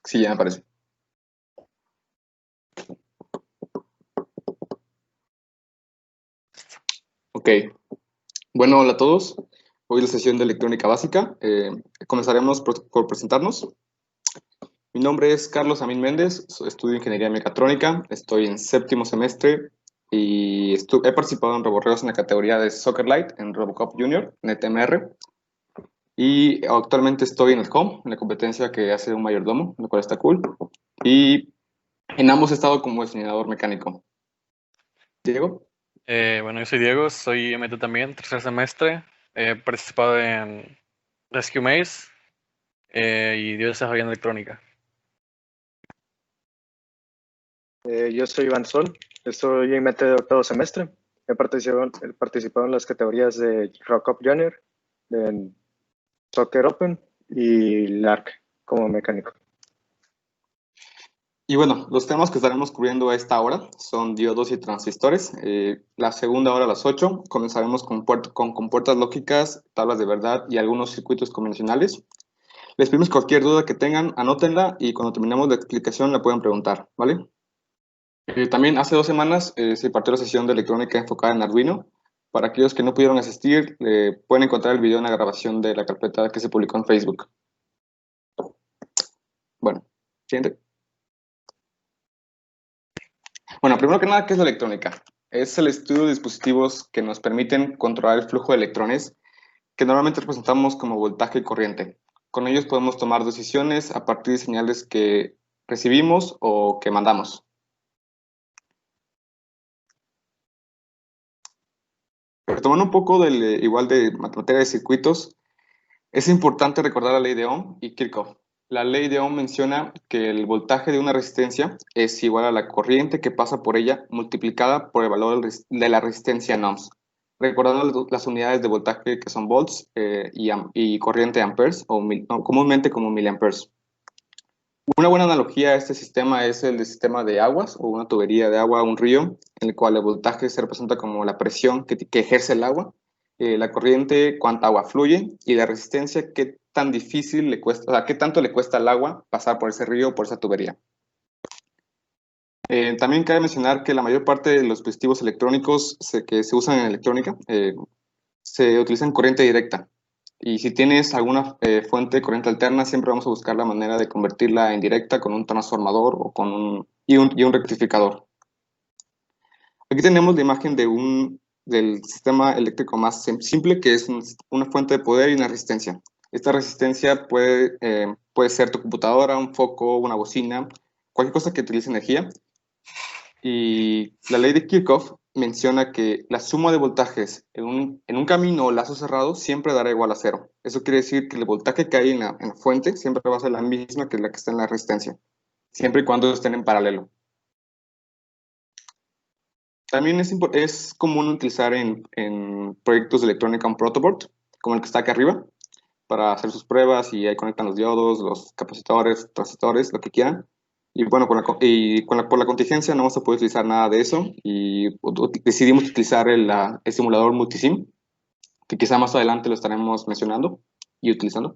Sí, ya me parece. Ok. Bueno, hola a todos. Hoy es la sesión de electrónica básica. Comenzaremos por presentarnos. Mi nombre es Carlos Amín Méndez, estudio ingeniería mecatrónica, estoy en séptimo semestre y he participado en RoboReos en la categoría de Soccer Light en Robocop Junior, en ETMR. Y actualmente estoy en el home, en la competencia que hace un mayordomo, lo cual está cool. Y en ambos he estado como diseñador mecánico. Diego. Bueno, yo soy Diego, soy MT también, tercer semestre. He participado en Rescue Maze y yo desarrollo en electrónica. Yo soy Iván Sol, estoy en MT de octavo semestre. He participado en las categorías de Rock Up Junior, de Soccer Open y LARC como mecánico. Y bueno, los temas que estaremos cubriendo a esta hora son diodos y transistores. La segunda hora a las 8 comenzaremos con compuertas lógicas, tablas de verdad y algunos circuitos convencionales. Les pedimos cualquier duda que tengan, anótenla y cuando terminemos la explicación la pueden preguntar, ¿vale? También hace 2 semanas se partió la sesión de electrónica enfocada en Arduino. Para aquellos que no pudieron asistir, pueden encontrar el video en la grabación de la carpeta que se publicó en Facebook. Bueno, siguiente. Bueno, primero que nada, ¿qué es la electrónica? Es el estudio de dispositivos que nos permiten controlar el flujo de electrones que normalmente representamos como voltaje y corriente. Con ellos podemos tomar decisiones a partir de señales que recibimos o que mandamos. Retomando un poco igual de materia de circuitos, es importante recordar la ley de Ohm y Kirchhoff. La ley de Ohm menciona que el voltaje de una resistencia es igual a la corriente que pasa por ella multiplicada por el valor de la resistencia en ohms. Recordando las unidades de voltaje que son volts y corriente amperes, o comúnmente como miliamperes. Una buena analogía a este sistema es el sistema de aguas o una tubería de agua, un río, en el cual el voltaje se representa como la presión que ejerce el agua, la corriente, cuánta agua fluye y la resistencia, qué tan difícil le cuesta, o sea, qué tanto le cuesta al agua pasar por ese río o por esa tubería. También cabe mencionar que la mayor parte de los dispositivos electrónicos que se usan en electrónica se utilizan corriente directa. Y si tienes alguna fuente de corriente alterna, siempre vamos a buscar la manera de convertirla en directa con un transformador o con un rectificador. Aquí tenemos la imagen del sistema eléctrico más simple, que es una fuente de poder y una resistencia. Esta resistencia puede ser tu computadora, un foco, una bocina, cualquier cosa que utilice energía. Y la ley de Kirchhoff menciona que la suma de voltajes en un camino o lazo cerrado siempre dará igual a cero. Eso quiere decir que el voltaje que hay en la fuente siempre va a ser la misma que la que está en la resistencia, siempre y cuando estén en paralelo. También es común utilizar en proyectos de electrónica un protoboard, como el que está acá arriba, para hacer sus pruebas y ahí conectan los diodos, los capacitores, transistores, lo que quieran. Y bueno, por la contingencia no vamos a poder utilizar nada de eso y decidimos utilizar el simulador multisim, que quizá más adelante lo estaremos mencionando y utilizando.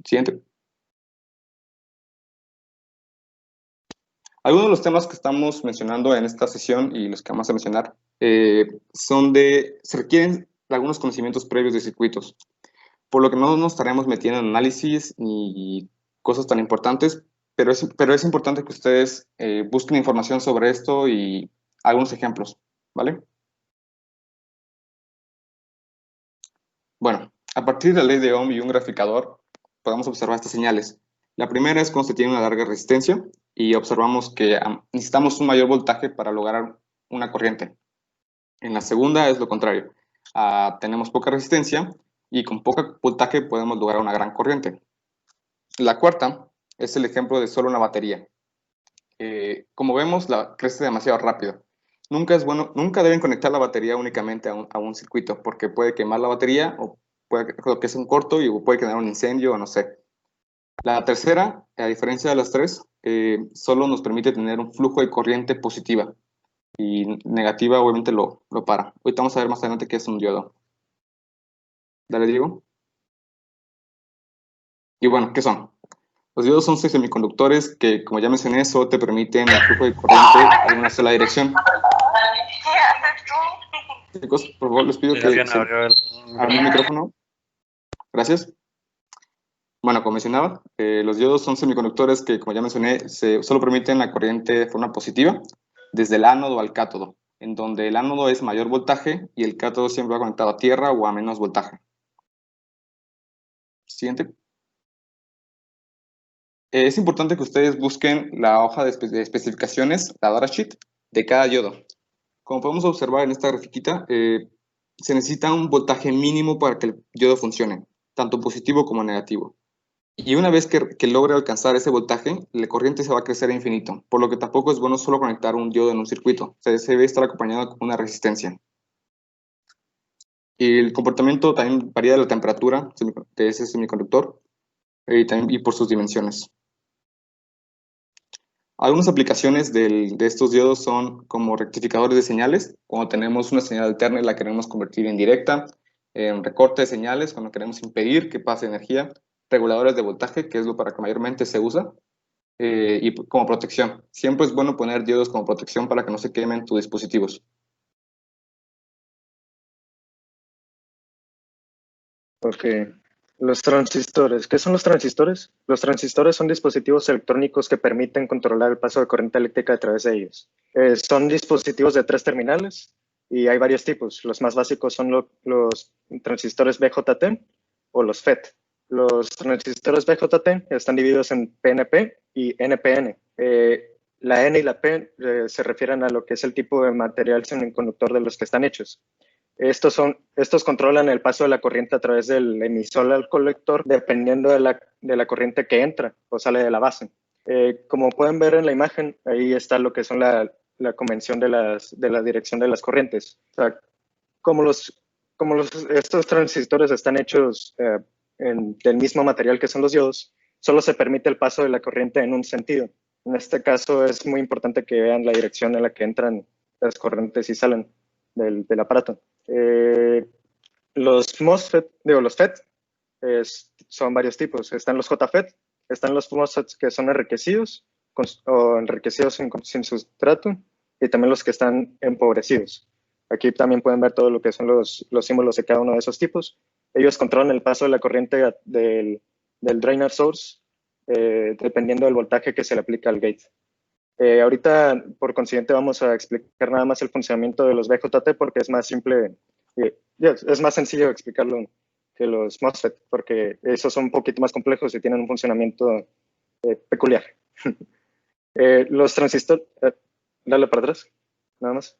Siguiente. Algunos de los temas que estamos mencionando en esta sesión y los que vamos a mencionar se requieren algunos conocimientos previos de circuitos, por lo que no nos estaremos metiendo en análisis ni cosas tan importantes, pero es importante que ustedes busquen información sobre esto y algunos ejemplos, ¿vale? Bueno, a partir de la ley de Ohm y un graficador, podemos observar estas señales. La primera es cuando se tiene una larga resistencia y observamos que necesitamos un mayor voltaje para lograr una corriente. En la segunda es lo contrario. Tenemos poca resistencia y con poco voltaje podemos lograr una gran corriente. La cuarta es el ejemplo de solo una batería. Como vemos, crece demasiado rápido. Nunca deben conectar la batería únicamente a un circuito, porque puede quemar la batería o puede que es un corto y puede generar un incendio o no sé. La tercera, a diferencia de las tres, solo nos permite tener un flujo de corriente positiva y negativa obviamente lo para. Ahorita vamos a ver más adelante qué es un diodo. Dale, Diego. Y bueno, ¿qué son? Los diodos son semiconductores que, como ya mencioné, solo te permiten el flujo de corriente en una sola dirección. Chicos, por favor, les pido que abran el micrófono. Gracias. Bueno, como mencionaba, los diodos son semiconductores que, como ya mencioné, solo permiten la corriente de forma positiva desde el ánodo al cátodo, en donde el ánodo es mayor voltaje y el cátodo siempre va conectado a tierra o a menos voltaje. Siguiente. Es importante que ustedes busquen la hoja de especificaciones, la datasheet, de cada diodo. Como podemos observar en esta grafiquita, se necesita un voltaje mínimo para que el diodo funcione, tanto positivo como negativo. Y una vez que logre alcanzar ese voltaje, la corriente se va a crecer a infinito, por lo que tampoco es bueno solo conectar un diodo en un circuito, se debe estar acompañado con una resistencia. Y el comportamiento también varía de la temperatura de ese semiconductor y por sus dimensiones. Algunas aplicaciones de estos diodos son como rectificadores de señales, cuando tenemos una señal alterna y la queremos convertir en directa, recorte de señales, cuando queremos impedir que pase energía, reguladores de voltaje, que es lo para que mayormente se usa, y como protección. Siempre es bueno poner diodos como protección para que no se quemen tus dispositivos. Ok. Los transistores. ¿Qué son los transistores? Los transistores son dispositivos electrónicos que permiten controlar el paso de corriente eléctrica a través de ellos. Son dispositivos de 3 terminales y hay varios tipos. Los más básicos son los transistores BJT o los FET. Los transistores BJT están divididos en PNP y NPN. La N y la P se refieren a lo que es el tipo de material semiconductor de los que están hechos. Estos controlan el paso de la corriente a través del emisor al colector dependiendo de la corriente que entra o sale de la base. Como pueden ver en la imagen, ahí está lo que son la convención de la dirección de las corrientes. O sea, estos transistores están hechos del mismo material que son los diodos, solo se permite el paso de la corriente en un sentido. En este caso es muy importante que vean la dirección en la que entran las corrientes y salen del aparato. Los MOSFET, los FET, son varios tipos. Están los JFET, están los MOSFETs que son enriquecidos o enriquecidos sin sustrato y también los que están empobrecidos. Aquí también pueden ver todo lo que son los símbolos de cada uno de esos tipos. Ellos controlan el paso de la corriente del drainer source dependiendo del voltaje que se le aplica al gate. Ahorita, por consiguiente, vamos a explicar nada más el funcionamiento de los BJT porque es más simple, es más sencillo explicarlo que los MOSFET, porque esos son un poquito más complejos y tienen un funcionamiento peculiar. Los transistores, dale para atrás, nada más.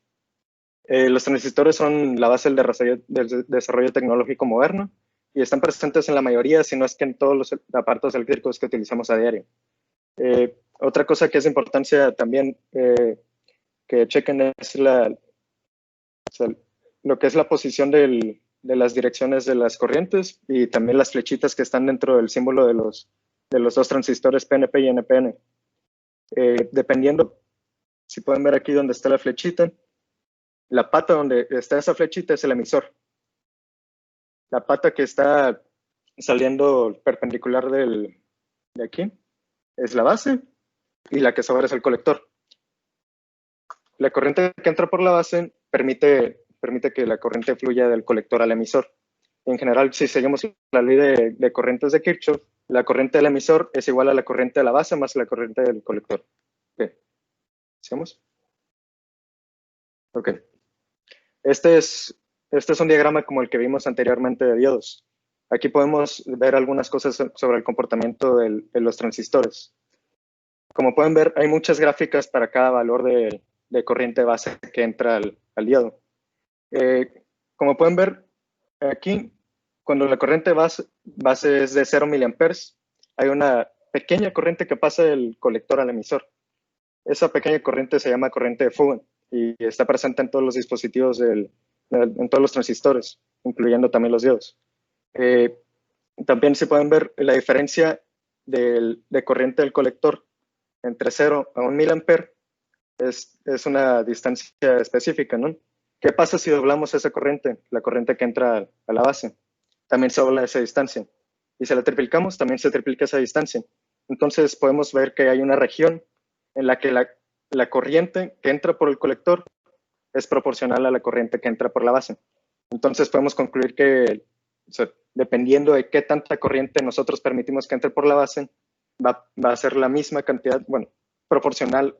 Los transistores son la base del desarrollo tecnológico moderno y están presentes en la mayoría, si no es que en todos los aparatos eléctricos que utilizamos a diario. Otra cosa que es de importancia también que chequen es lo que es la posición de las direcciones de las corrientes y también las flechitas que están dentro del símbolo de los dos transistores PNP y NPN. Dependiendo, si pueden ver aquí donde está la flechita, la pata donde está esa flechita es el emisor. La pata que está saliendo perpendicular de aquí es la base y la que sobra es el colector. La corriente que entra por la base permite que la corriente fluya del colector al emisor. En general, si seguimos la ley de corrientes de Kirchhoff, la corriente del emisor es igual a la corriente de la base más la corriente del colector. Okay. ¿Sigamos? Ok. Este es un diagrama como el que vimos anteriormente de diodos. Aquí podemos ver algunas cosas sobre el comportamiento de los transistores. Como pueden ver, hay muchas gráficas para cada valor de corriente base que entra al diodo. Como pueden ver aquí, cuando la corriente base es de 0 miliamperes, hay una pequeña corriente que pasa del colector al emisor. Esa pequeña corriente se llama corriente de fuga y está presente en todos los dispositivos, en todos los transistores, incluyendo también los diodos. También se pueden ver la diferencia de corriente del colector entre 0 a 1 miliamper. Es una distancia específica, ¿no? ¿Qué pasa si doblamos esa corriente, la corriente que entra a la base? También se dobla esa distancia. Y si la triplicamos, también se triplica esa distancia. Entonces podemos ver que hay una región en la que la corriente que entra por el colector es proporcional a la corriente que entra por la base. Entonces podemos concluir que, o sea, dependiendo de qué tanta corriente nosotros permitimos que entre por la base, va a ser la misma cantidad, bueno, proporcional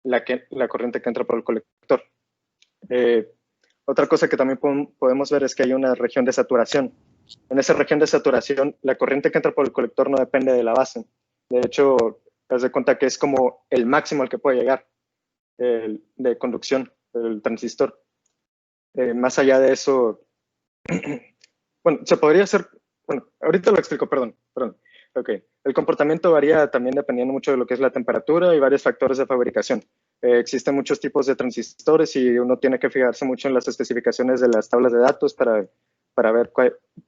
la corriente que entra por el colector. Otra cosa que también podemos ver es que hay una región de saturación. En esa región de saturación, la corriente que entra por el colector no depende de la base. De hecho, te das de cuenta que es como el máximo al que puede llegar de conducción del transistor. Más allá de eso, bueno, se podría hacer, bueno, ahorita lo explico, perdón. Ok, el comportamiento varía también dependiendo mucho de lo que es la temperatura y varios factores de fabricación. Existen muchos tipos de transistores y uno tiene que fijarse mucho en las especificaciones de las tablas de datos para ver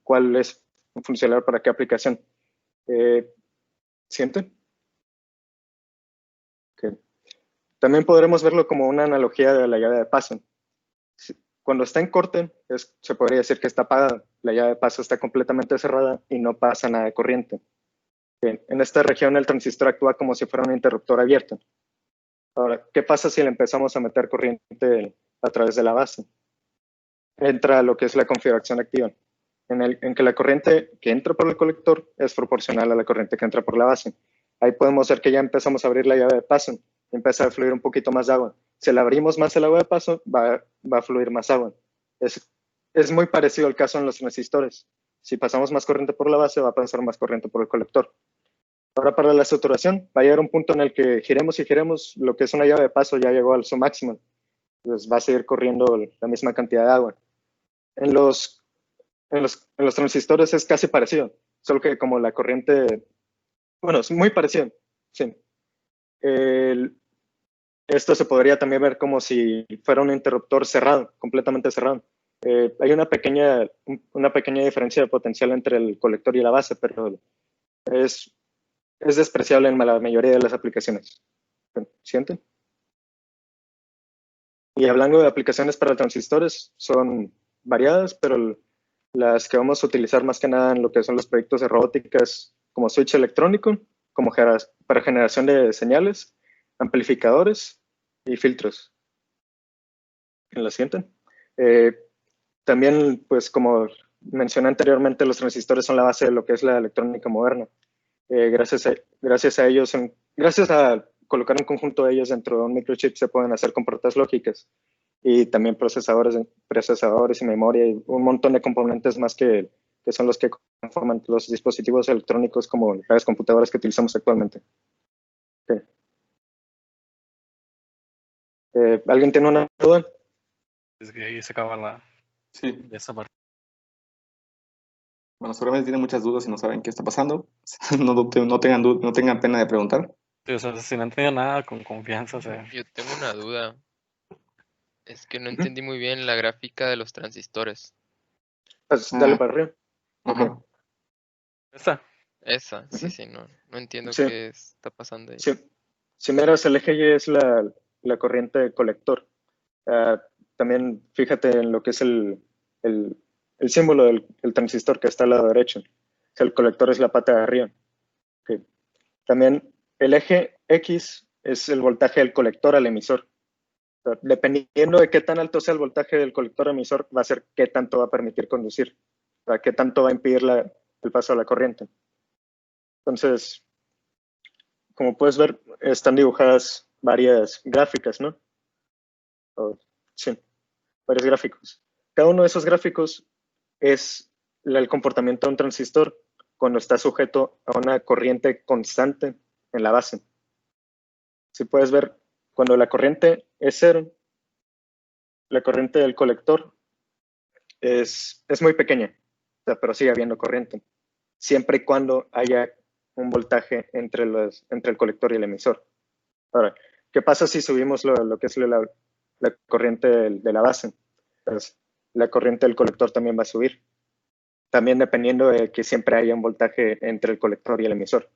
cuál es funcional para qué aplicación. ¿Siente? Okay. También podremos verlo como una analogía de la llave de paso. Cuando está en corte, se podría decir que está apagada. La llave de paso está completamente cerrada y no pasa nada de corriente. Bien, en esta región el transistor actúa como si fuera un interruptor abierto. Ahora, ¿qué pasa si le empezamos a meter corriente a través de la base? Entra lo que es la configuración activa, en que la corriente que entra por el colector es proporcional a la corriente que entra por la base. Ahí podemos ver que ya empezamos a abrir la llave de paso y empieza a fluir un poquito más de agua. Si le abrimos más el agua de paso, va a fluir más agua. Es muy parecido al caso en los transistores. Si pasamos más corriente por la base, va a pasar más corriente por el colector. Ahora para la saturación, va a llegar un punto en el que giremos y giremos, lo que es una llave de paso ya llegó a su máximo. Entonces va a seguir corriendo la misma cantidad de agua. En los transistores es casi parecido, solo que como la corriente, bueno, es muy parecido, sí. Esto se podría también ver como si fuera un interruptor cerrado, completamente cerrado. Hay una pequeña diferencia de potencial entre el colector y la base, pero es despreciable en la mayoría de las aplicaciones. ¿Sienten? Y hablando de aplicaciones para transistores, son variadas, pero las que vamos a utilizar más que nada en lo que son los proyectos de robótica es como switch electrónico, como para generación de señales, amplificadores y filtros. ¿En la siguiente? También, pues como mencioné anteriormente, los transistores son la base de lo que es la electrónica moderna. Gracias a ellos, gracias a colocar un conjunto de ellos dentro de un microchip, se pueden hacer compuertas lógicas y también procesadores y memoria y un montón de componentes más que son los que conforman los dispositivos electrónicos como las computadoras que utilizamos actualmente. Okay. ¿Alguien tiene una duda? Es que ahí se acaba Sí. esa parte. Bueno, seguramente tienen muchas dudas y no saben qué está pasando. No tengan pena de preguntar. Sí, o sea, si no entendido nada, con confianza, o sea. Yo tengo una duda. Es que no entendí muy bien la gráfica de los transistores. Pues dale para arriba. Ajá. Okay. ¿Esta? Esa, sí, no entiendo Sí. qué está pasando ahí. Sí. Si miras el eje Y es la corriente colector. También fíjate en lo que es el símbolo del transistor que está al lado derecho. El colector es la pata de arriba. Okay. También el eje X es el voltaje del colector al emisor. O sea, dependiendo de qué tan alto sea el voltaje del colector al emisor, va a ser qué tanto va a permitir conducir. O sea, qué tanto va a impedir el paso de la corriente. Entonces, como puedes ver, están dibujadas varias gráficas, ¿no? Sí, varios gráficos. Cada uno de esos gráficos es el comportamiento de un transistor cuando está sujeto a una corriente constante en la base. Si puedes ver, cuando la corriente es cero, la corriente del colector es muy pequeña, o sea, pero sigue habiendo corriente, siempre y cuando haya un voltaje entre el colector y el emisor. Ahora, ¿qué pasa si subimos lo que es la corriente de la base? Pues la corriente del colector también va a subir, también dependiendo de que siempre haya un voltaje entre el colector y el emisor.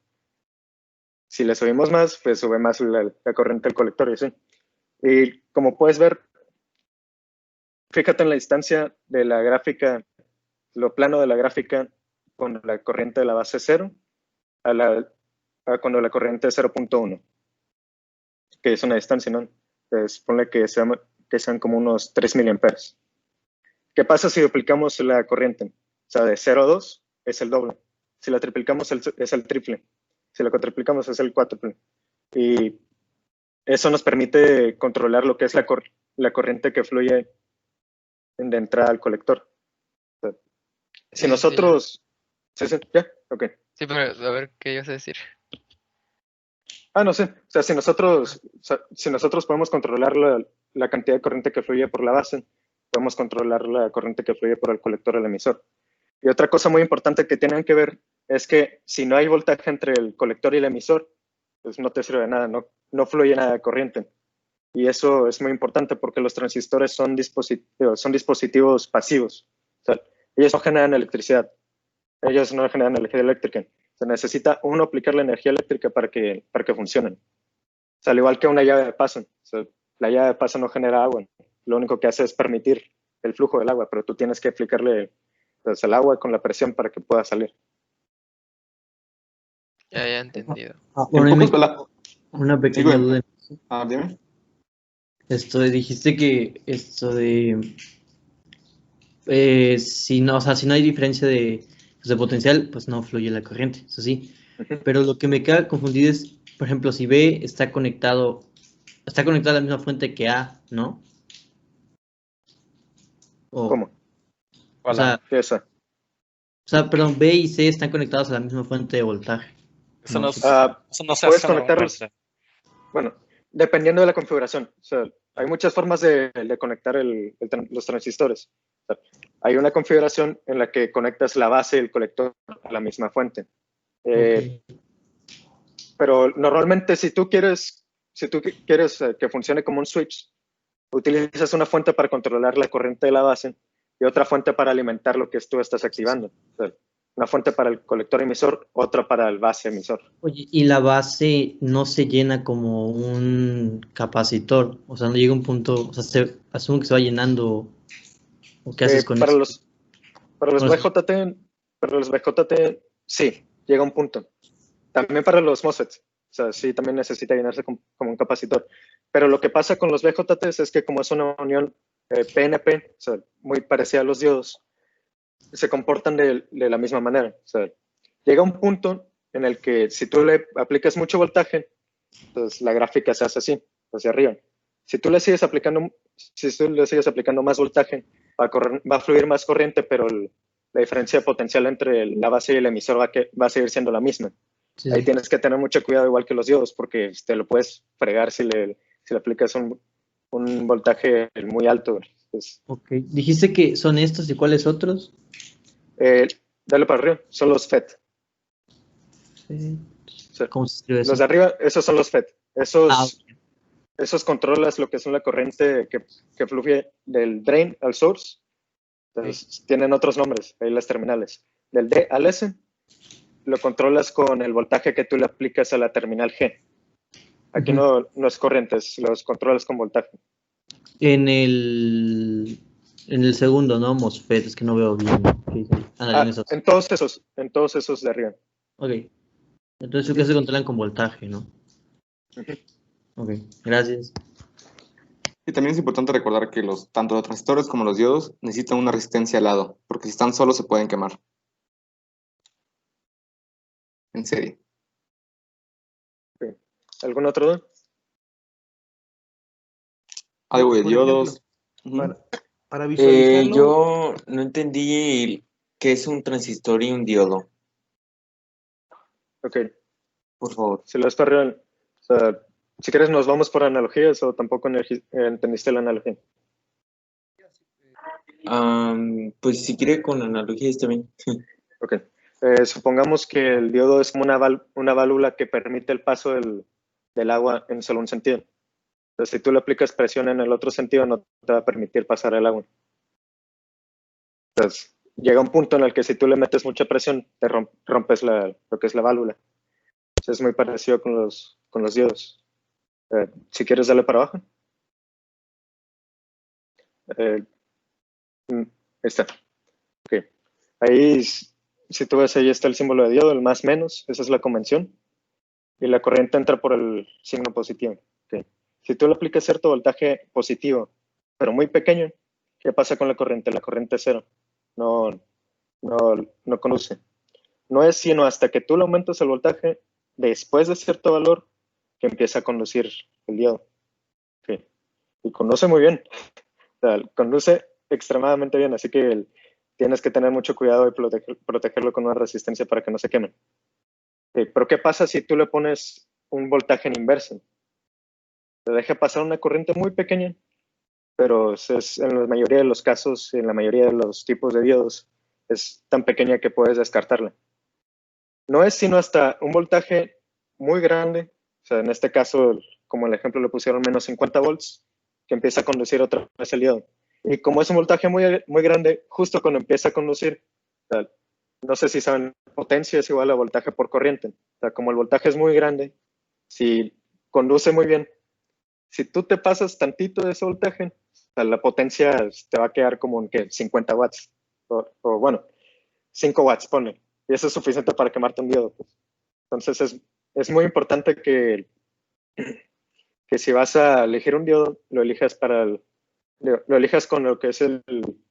Si le subimos más, pues sube más la corriente del colector y así. Y como puedes ver, fíjate en la distancia de la gráfica, lo plano de la gráfica con la corriente de la base cero a cuando la corriente es 0.1, que es una distancia, ¿no? Ponle que sean como unos 3 miliamperes. ¿Qué pasa si duplicamos la corriente? O sea, de 0 a 2 es el doble. Si la triplicamos es el triple. Si la cuatriplicamos es el cuádruple. Y eso nos permite controlar lo que es la corriente que fluye de entrada al colector. O sea, si nosotros... ¿Sí? ¿Ya? Ok. Sí, pero a ver, ¿qué ibas a decir? No sé. O sea, si nosotros podemos controlar la cantidad de corriente que fluye por la base, podemos controlar la corriente que fluye por el colector o el emisor. Y otra cosa muy importante que tienen que ver es que si no hay voltaje entre el colector y el emisor, pues no te sirve de nada, no fluye nada de corriente. Y eso es muy importante porque los transistores son dispositivos pasivos. O sea, ellos no generan electricidad. Ellos no generan energía eléctrica. Se necesita aplicar la energía eléctrica para que funcionen. O sea, al igual que una llave de paso. O sea, la llave de paso no genera agua. Lo único que hace es permitir el flujo del agua, pero tú tienes que aplicarle pues, el agua con la presión para que pueda salir. Ya entendido. Una pequeña duda. Dime. Dijiste que esto de si no hay diferencia de potencial, pues no fluye la corriente, eso sí. Pero lo que me queda confundido es, por ejemplo, si B está conectado a la misma fuente que A, ¿no? ¿Cómo? O sea, ¿qué es eso? Perdón, B y C están conectados a la misma fuente de voltaje. Eso no se puedes hace conectarlos. normalmente. Bueno, dependiendo de la configuración. O sea, hay muchas formas de conectar los transistores. O sea, hay una configuración en la que conectas la base y el colector a la misma fuente. Okay. Pero normalmente si tú quieres que funcione como un switch, utilizas una fuente para controlar la corriente de la base y otra fuente para alimentar lo que tú estás activando. O sea, una fuente para el colector emisor, otra para el base emisor. Oye, y la base no se llena como un capacitor, o sea, no llega un punto, o sea, asumo que se va llenando, ¿o qué haces con para eso? Para los BJT, sí, llega un punto. También para los MOSFETs, o sea, sí, también necesita llenarse como un capacitor. Pero lo que pasa con los BJTs es que como es una unión PNP, o sea, muy parecida a los diodos, se comportan de la misma manera. O sea, llega un punto en el que si tú le aplicas mucho voltaje, pues la gráfica se hace así, hacia arriba. Si tú le sigues aplicando más voltaje, va a fluir más corriente, pero la diferencia de potencial entre la base y el emisor va a seguir siendo la misma. Sí. Ahí tienes que tener mucho cuidado, igual que los diodos, porque te lo puedes fregar si le aplicas un voltaje muy alto. Pues, ok, dijiste que son estos y cuáles otros. Dale para arriba, son los FET. ¿Cómo se escribe eso? Los de arriba, esos son los FET. Esos controlas lo que es una corriente que fluye del drain al source. Entonces, tienen otros nombres, ahí las terminales. Del D al S, lo controlas con el voltaje que tú le aplicas a la terminal G. Aquí no es corrientes, los controlas con voltaje. En el segundo, ¿no? MOSFET, es que no veo bien. En todos esos de arriba. Ok. Entonces, ¿qué se controlan con voltaje, no? Ok, gracias. Y también es importante recordar que tanto los transistores como los diodos necesitan una resistencia al lado, porque si están solos se pueden quemar. En serie. Okay. ¿Algún otro duda? Algo de diodos. Para visualizarlo. Yo no entendí qué es un transistor y un diodo. Ok. Por favor. Si lo está real. O sea, si quieres nos vamos por analogías o tampoco entendiste la analogía. Pues si quiere con analogía está bien. Ok. Supongamos que el diodo es como una válvula que permite el paso del agua en solo un sentido. Entonces, si tú le aplicas presión en el otro sentido, no te va a permitir pasar el agua. Entonces, llega un punto en el que si tú le metes mucha presión, te rompes lo que es la válvula. Entonces, es muy parecido con los diodos. Si quieres, darle para abajo. Ahí está. Ok. Ahí, si tú ves, ahí está el símbolo de diodo, el más menos. Esa es la convención. y la corriente entra por el signo positivo. Okay. Si tú le aplicas cierto voltaje positivo, pero muy pequeño, ¿qué pasa con la corriente? La corriente es cero, no conduce. No es sino hasta que tú le aumentas el voltaje después de cierto valor que empieza a conducir el diodo. Okay. Y conduce muy bien, o sea, conduce extremadamente bien, así que tienes que tener mucho cuidado y protegerlo con una resistencia para que no se queme. Pero ¿qué pasa si tú le pones un voltaje en inverso? Te deja pasar una corriente muy pequeña, pero en la mayoría de los casos, en la mayoría de los tipos de diodos, es tan pequeña que puedes descartarla. No es sino hasta un voltaje muy grande, o sea, en este caso, como el ejemplo le pusieron menos 50 volts, que empieza a conducir otra vez el diodo. Y como es un voltaje muy, muy grande, justo cuando empieza a conducir, o sea, no sé si saben, potencia es igual a voltaje por corriente. O sea, como el voltaje es muy grande, si conduce muy bien, si tú te pasas tantito de ese voltaje, o sea, la potencia te va a quedar como en 50 watts. O bueno, 5 watts, pone. Y eso es suficiente para quemarte un diodo. Pues. Entonces es muy importante que si vas a elegir un diodo, lo elijas lo elijas con lo que es el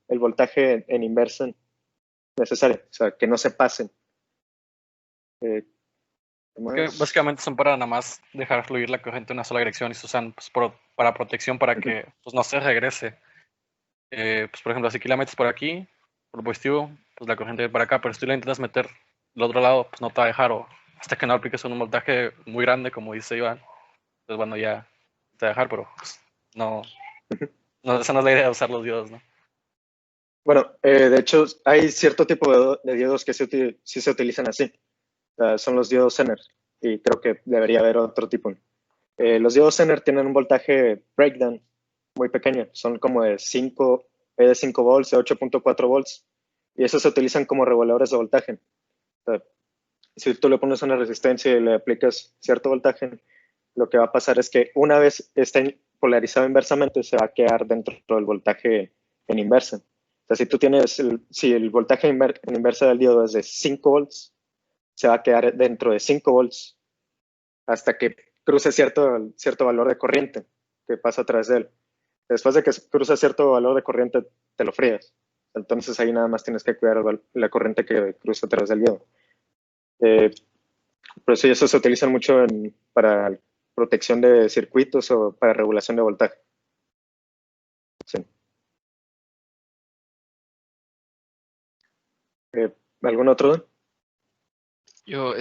voltaje en inverso necesario, o sea, que no se pasen. Que básicamente son para nada más dejar fluir la corriente en una sola dirección y se usan pues, para protección para que pues, no se regrese. Pues, por ejemplo, si aquí la metes por aquí, por positivo, pues la corriente va para acá, pero si tú la intentas meter del otro lado, pues no te va a dejar, o hasta que no apliques un voltaje muy grande, como dice Iván, pues bueno, ya te va a dejar, pero pues, no, esa no es la idea de usar los diodos, ¿no? Bueno, de hecho, hay cierto tipo de diodos que sí se utilizan así. Son los diodos Zener, y creo que debería haber otro tipo. Los diodos Zener tienen un voltaje breakdown muy pequeño, son como de 5 volts, de 8.4 volts, y esos se utilizan como reguladores de voltaje. Si tú le pones una resistencia y le aplicas cierto voltaje, lo que va a pasar es que una vez esté polarizado inversamente, se va a quedar dentro del voltaje en inversa. O sea, si tú tienes, si el voltaje en inversa del diodo es de 5 volts, se va a quedar dentro de 5 volts hasta que cruce cierto valor de corriente que pasa a través de él. Después de que cruza cierto valor de corriente, te lo frías. Entonces ahí nada más tienes que cuidar la corriente que cruza a través del diodo. Pero sí, eso se utiliza mucho para protección de circuitos o para regulación de voltaje. Sí. ¿Algún otro? Yo,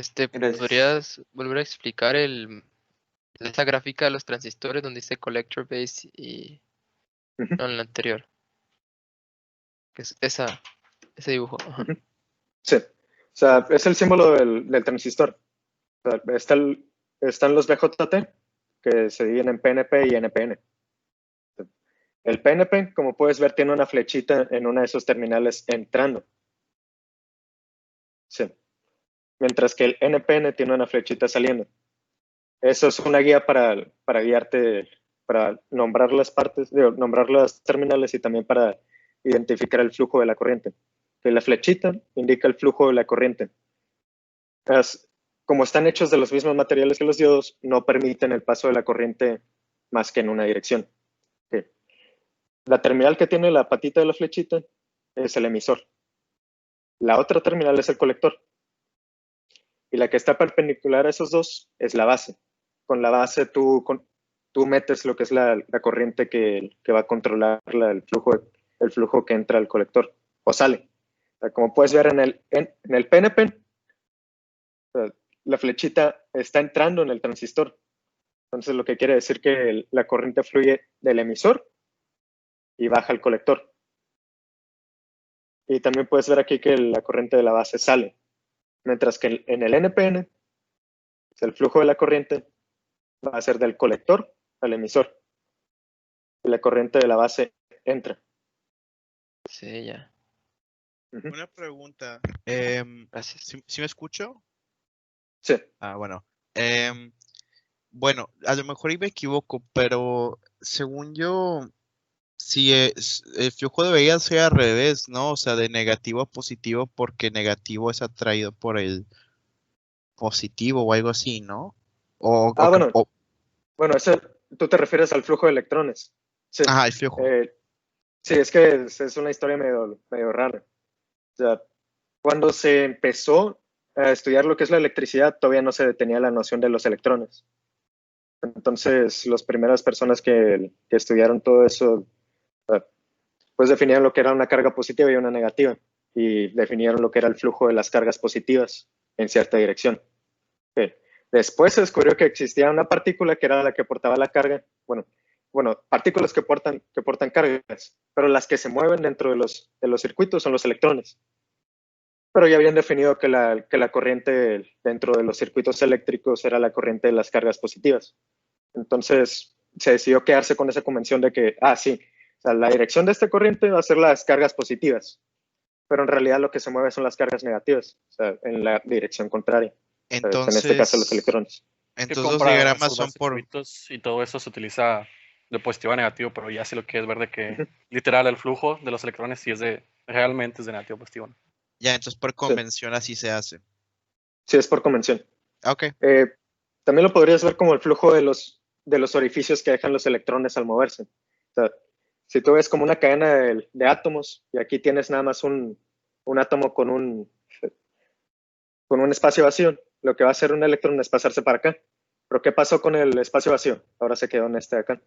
¿podrías volver a explicar esa gráfica de los transistores donde dice collector base y no en la anterior? Que es ese dibujo. Sí. O sea, es el símbolo del transistor. O sea, están los BJT que se dividen en PNP y NPN. El PNP, como puedes ver, tiene una flechita en una de esos terminales entrando. Sí. Mientras que el NPN tiene una flechita saliendo. Eso es una guía para guiarte, para nombrar las partes, nombrar las terminales y también para identificar el flujo de la corriente. Que la flechita indica el flujo de la corriente. Como están hechos de los mismos materiales que los diodos, no permiten el paso de la corriente más que en una dirección. Okay. La terminal que tiene la patita de la flechita es el emisor. La otra terminal es el colector. Y la que está perpendicular a esos dos es la base. Con la base tú metes lo que es la corriente que va a controlar el flujo que entra al colector o sale. O sea, como puedes ver en el PNP, la flechita está entrando en el transistor. Entonces lo que quiere decir que la corriente fluye del emisor y baja al colector. Y también puedes ver aquí que la corriente de la base sale. Mientras que en el NPN, el flujo de la corriente va a ser del colector al emisor. Y la corriente de la base entra. Sí, ya. Una pregunta. Gracias. ¿Sí me escucho? Sí. Bueno. Bueno, a lo mejor me equivoco, pero según yo, si el flujo debería ser al revés, ¿no? O sea, de negativo a positivo, porque negativo es atraído por el positivo o algo así, ¿no? Bueno, tú te refieres al flujo de electrones. Sí. El flujo. Sí, es que es una historia medio rara. O sea, cuando se empezó a estudiar lo que es la electricidad, todavía no se detenía la noción de los electrones. Entonces, las primeras personas que estudiaron todo eso, pues definieron lo que era una carga positiva y una negativa, y definieron lo que era el flujo de las cargas positivas en cierta dirección. Después se descubrió que existía una partícula que era la que portaba la carga. Bueno, partículas que portan cargas, pero las que se mueven dentro de los circuitos son los electrones. Pero ya habían definido que la corriente dentro de los circuitos eléctricos era la corriente de las cargas positivas. Entonces se decidió quedarse con esa convención de que, sí, o sea, la dirección de esta corriente va a ser las cargas positivas, pero en realidad lo que se mueve son las cargas negativas, o sea, en la dirección contraria. Entonces, en este caso los electrones. Entonces los diagramas son por... Y todo eso se utiliza de positivo a negativo, pero ya si lo quieres ver de que literal el flujo de los electrones sí realmente es de negativo a positivo, ¿no? Ya, entonces por convención así se hace. Sí, es por convención. Ok. También lo podrías ver como el flujo de los orificios que dejan los electrones al moverse. O sea, si tú ves como una cadena de átomos y aquí tienes nada más un átomo con un espacio vacío, lo que va a hacer un electrón es pasarse para acá. Pero ¿qué pasó con el espacio vacío? Ahora se quedó en este de acá.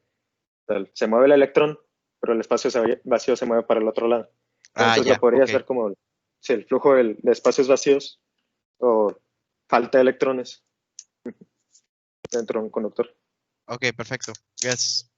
O sea, se mueve el electrón, pero el espacio vacío se mueve para el otro lado. Entonces lo podrías ver como el flujo de espacios vacíos o falta de electrones dentro de un conductor. Ok, perfecto. Gracias.